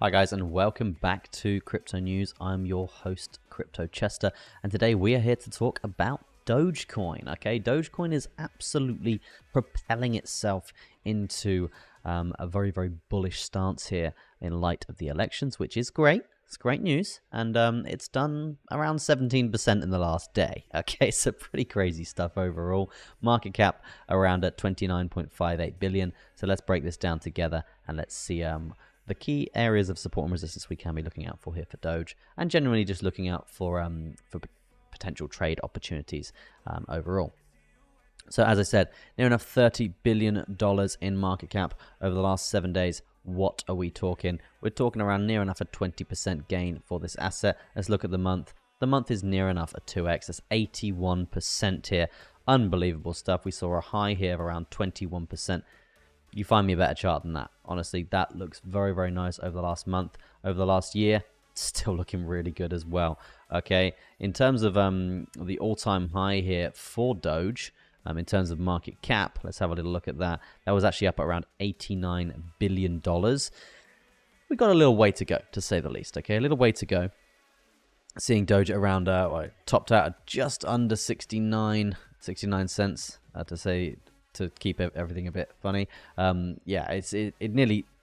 Hi guys, and welcome back to Crypto News. I'm your host, Crypto Chester, and today we are here to talk about Dogecoin. Okay, Dogecoin is absolutely propelling itself into a very, very bullish stance here in light of the elections, which is great. It's great news, and it's done around 17% in the last day. Okay, so pretty crazy stuff overall. Market cap around at 29.58 billion. So let's break this down together and let's see the key areas of support and resistance we can be looking out for here for Doge, and generally just looking out for potential trade opportunities overall. So as I said, near enough $30 billion in market cap over the last 7 days. What are we talking? We're talking around near enough a 20% gain for this asset. Let's look at the month. The month is near enough a 2x. That's 81% here. Unbelievable stuff. We saw a high here of around 21%. You find me a better chart than that. Honestly, that looks very, very nice over the last month. Over the last year, still looking really good as well. Okay, in terms of the all-time high here for Doge, in terms of market cap, let's have a little look at that. That was actually up at around $89 billion. We got a little way to go, to say the least. Okay, a little way to go. Seeing Doge around, topped out at just under 69 cents, to keep everything a bit funny. Yeah,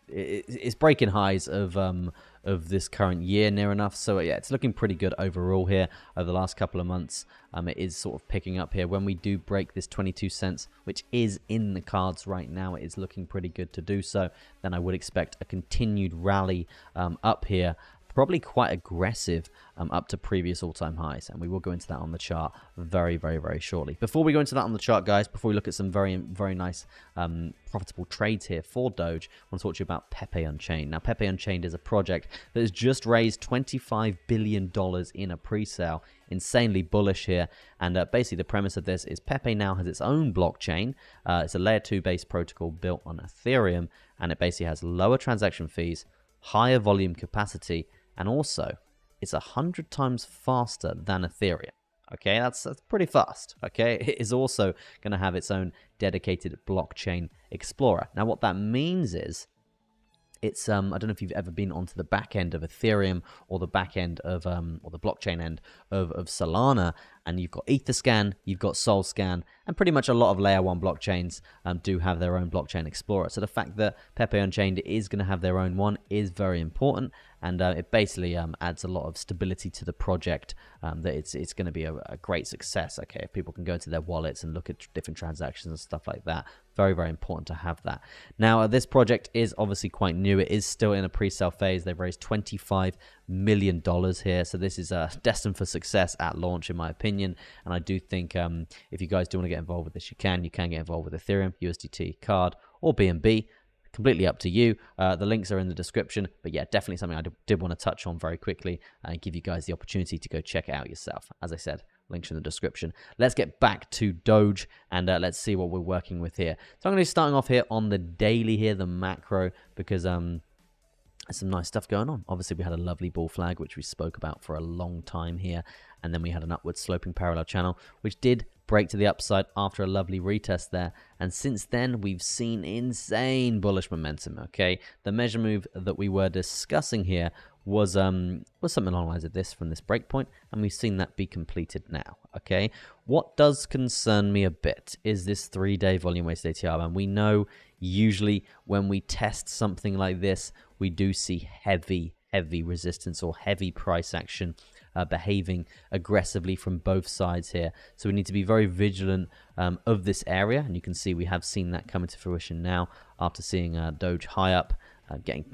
it's breaking highs of this current year near enough. So yeah, it's looking pretty good overall here over the last couple of months. It is sort of picking up here. When we do break this 22 cents, which is in the cards right now, it is looking pretty good to do so. Then I would expect a continued rally up here. Probably quite aggressive up to previous all-time highs, and we will go into that on the chart very, very, very shortly. Before we go into that on the chart, guys, before we look at some very, very nice profitable trades here for Doge, I want to talk to you about Pepe Unchained. Now, Pepe Unchained is a project that has just raised $25 billion in a pre-sale. Insanely bullish here, and basically the premise of this is Pepe now has its own blockchain. It's a layer 2 based protocol built on Ethereum, and it basically has lower transaction fees, higher volume capacity, and also it's 100 times faster than Ethereum. Okay, that's pretty fast. Okay, it is also going to have its own dedicated blockchain explorer. Now, what that means is it's I don't know if you've ever been onto the back end of Ethereum or the back end of or the blockchain end of Solana, and you've got Etherscan, you've got Solscan, and pretty much a lot of layer 1 blockchains do have their own blockchain explorer. So the fact that Pepe Unchained is going to have their own one is very important, and it basically adds a lot of stability to the project. That it's going to be a great success. Okay, if people can go into their wallets and look at different transactions and stuff like that, very, very important to have that. Now, this project is obviously quite new. It is still in a pre-sale phase. They've raised $25 million here, so this is destined for success at launch, in my opinion. And I do think if you guys do want to get involved with this, you can get involved with Ethereum, USDT, Card, or BNB. Completely up to you. The links are in the description, but yeah, definitely something I did want to touch on very quickly and give you guys the opportunity to go check it out yourself. As I said, links in the description. Let's get back to Doge and let's see what we're working with here. So I'm going to be starting off here on the daily here, the macro, because there's some nice stuff going on. Obviously, we had a lovely bull flag, which we spoke about for a long time here, and then we had an upward sloping parallel channel, which did break to the upside after a lovely retest there, and since then we've seen insane bullish momentum. Okay, the measure move that we were discussing here was something along the lines of this from this breakpoint, and we've seen that be completed now. Okay, what does concern me a bit is this 3-day volume weighted ATR, and we know usually when we test something like this, we do see heavy resistance or heavy price action behaving aggressively from both sides here. So we need to be very vigilant of this area, and you can see we have seen that come into fruition now after seeing Doge high up, getting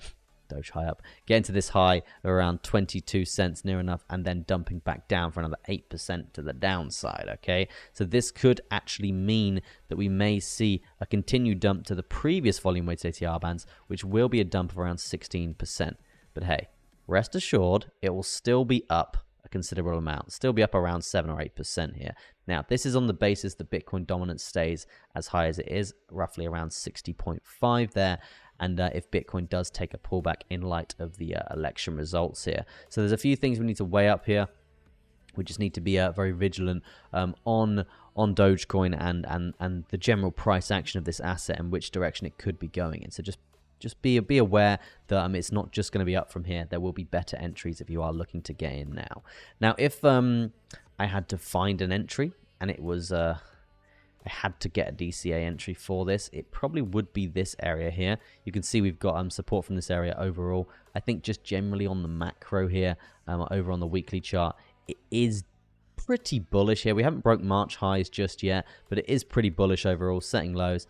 to this high of around 22 cents near enough, and then dumping back down for another 8% to the downside. Okay, so this could actually mean that we may see a continued dump to the previous volume weighted ATR bands, which will be a dump of around 16%. But hey, rest assured, it will still be up a considerable amount, still be up around 7 or 8% here. Now, this is on the basis that Bitcoin dominance stays as high as it is, roughly around 60.5 there. And if Bitcoin does take a pullback in light of the election results here. So there's a few things we need to weigh up here. We just need to be very vigilant on Dogecoin and the general price action of this asset and which direction it could be going in. So just just be aware that it's not just going to be up from here. There will be better entries if you are looking to get in now. Now, if I had to find an entry and it was I had to get a DCA entry for this, it probably would be this area here. You can see we've got support from this area overall. I think just generally on the macro here, over on the weekly chart, it is pretty bullish here. We haven't broke March highs just yet, but it is pretty bullish overall, setting lows,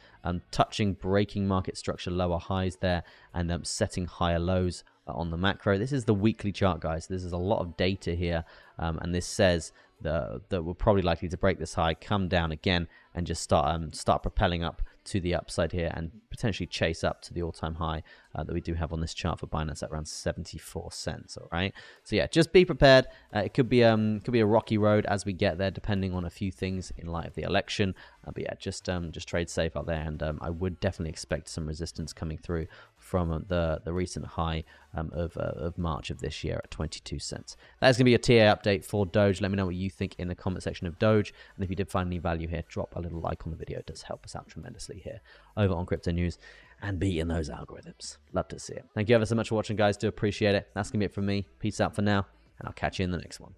touching, breaking market structure lower highs there, and setting higher lows on the macro. This is the weekly chart, guys. This is a lot of data here, and this says that we're probably likely to break this high, come down again, and just start propelling up to the upside here and potentially chase up to the all-time high that we do have on this chart for Binance at around 74 cents. All right, so yeah, just be prepared. It could be a rocky road as we get there, depending on a few things in light of the election. But yeah, just trade safe out there, and I would definitely expect some resistance coming through from the recent high of March of this year at 22 cents. That's going to be a TA update for Doge. Let me know what you think in the comment section of Doge, and if you did find any value here, drop a little like on the video. It does help us out tremendously here over on Crypto News and beating those algorithms. Love to see it. Thank you ever so much for watching, guys. Do appreciate it. That's going to be it from me. Peace out for now, and I'll catch you in the next one.